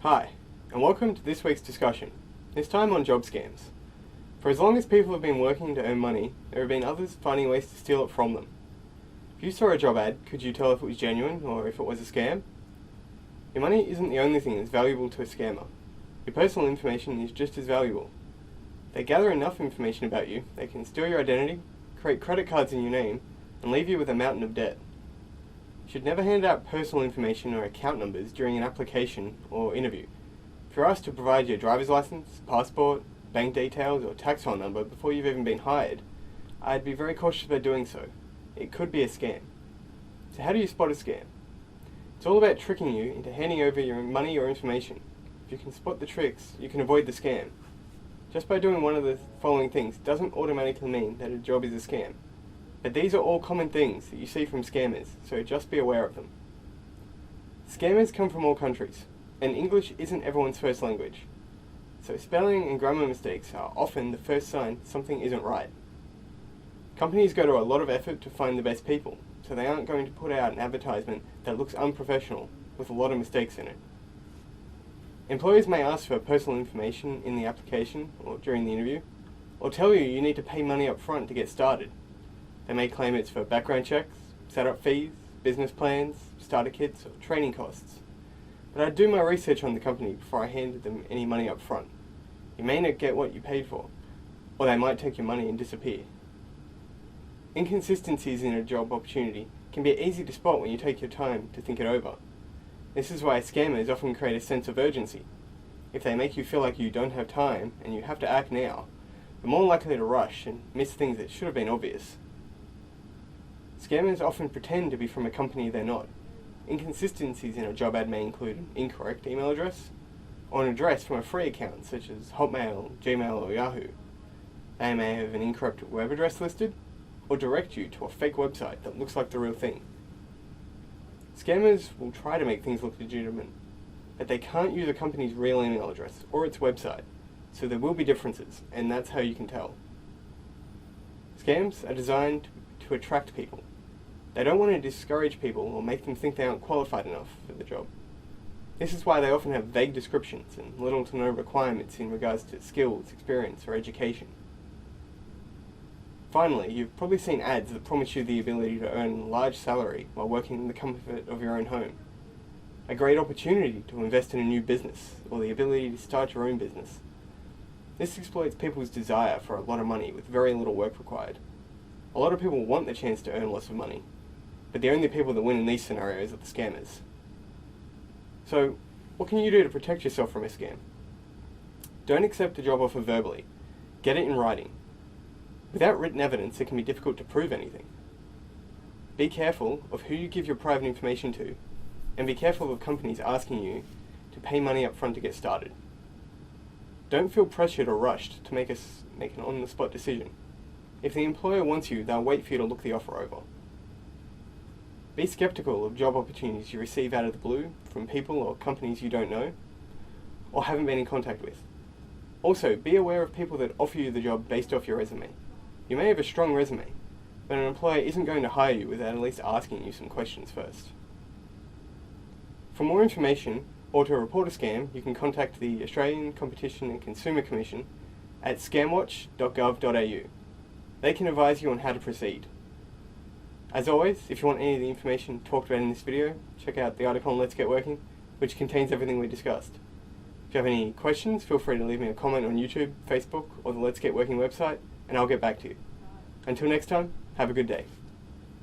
Hi, and welcome to this week's discussion, this time on job scams. For as long as people have been working to earn money, there have been others finding ways to steal it from them. If you saw a job ad, could you tell if it was genuine or if it was a scam? Your money isn't the only thing that's valuable to a scammer. Your personal information is just as valuable. They gather enough information about you, they can steal your identity, create credit cards in your name, and leave you with a mountain of debt. You should never hand out personal information or account numbers during an application or interview. If you're asked to provide your driver's license, passport, bank details, or tax file number before you've even been hired, I'd be very cautious about doing so. It could be a scam. So how do you spot a scam? It's all about tricking you into handing over your money or information. If you can spot the tricks, you can avoid the scam. Just by doing one of the following things doesn't automatically mean that a job is a scam. But these are all common things that you see from scammers, so just be aware of them. Scammers come from all countries, and English isn't everyone's first language. So spelling and grammar mistakes are often the first sign something isn't right. Companies go to a lot of effort to find the best people, so they aren't going to put out an advertisement that looks unprofessional with a lot of mistakes in it. Employers may ask for personal information in the application or during the interview, or tell you need to pay money up front to get started. They may claim it's for background checks, setup fees, business plans, starter kits, or training costs. But I'd do my research on the company before I handed them any money up front. You may not get what you paid for, or they might take your money and disappear. Inconsistencies in a job opportunity can be easy to spot when you take your time to think it over. This is why scammers often create a sense of urgency. If they make you feel like you don't have time and you have to act now, you're more likely to rush and miss things that should have been obvious. Scammers often pretend to be from a company they're not. Inconsistencies in a job ad may include an incorrect email address, or an address from a free account such as Hotmail, Gmail, or Yahoo. They may have an incorrect web address listed, or direct you to a fake website that looks like the real thing. Scammers will try to make things look legitimate, but they can't use a company's real email address or its website, so there will be differences, and that's how you can tell. Scams are designed to attract people. They don't want to discourage people or make them think they aren't qualified enough for the job. This is why they often have vague descriptions and little to no requirements in regards to skills, experience, or education. Finally, you've probably seen ads that promise you the ability to earn a large salary while working in the comfort of your own home. A great opportunity to invest in a new business, or the ability to start your own business. This exploits people's desire for a lot of money with very little work required. A lot of people want the chance to earn lots of money, but the only people that win in these scenarios are the scammers. So, what can you do to protect yourself from a scam? Don't accept a job offer verbally. Get it in writing. Without written evidence, it can be difficult to prove anything. Be careful of who you give your private information to, and be careful of companies asking you to pay money up front to get started. Don't feel pressured or rushed to make an on-the-spot decision. If the employer wants you, they'll wait for you to look the offer over. Be skeptical of job opportunities you receive out of the blue from people or companies you don't know or haven't been in contact with. Also, be aware of people that offer you the job based off your resume. You may have a strong resume, but an employer isn't going to hire you without at least asking you some questions first. For more information or to report a scam, you can contact the Australian Competition and Consumer Commission at scamwatch.gov.au. They can advise you on how to proceed. As always, if you want any of the information talked about in this video, check out the article on Let's Get Working, which contains everything we discussed. If you have any questions, feel free to leave me a comment on YouTube, Facebook, or the Let's Get Working website, and I'll get back to you. Until next time, have a good day.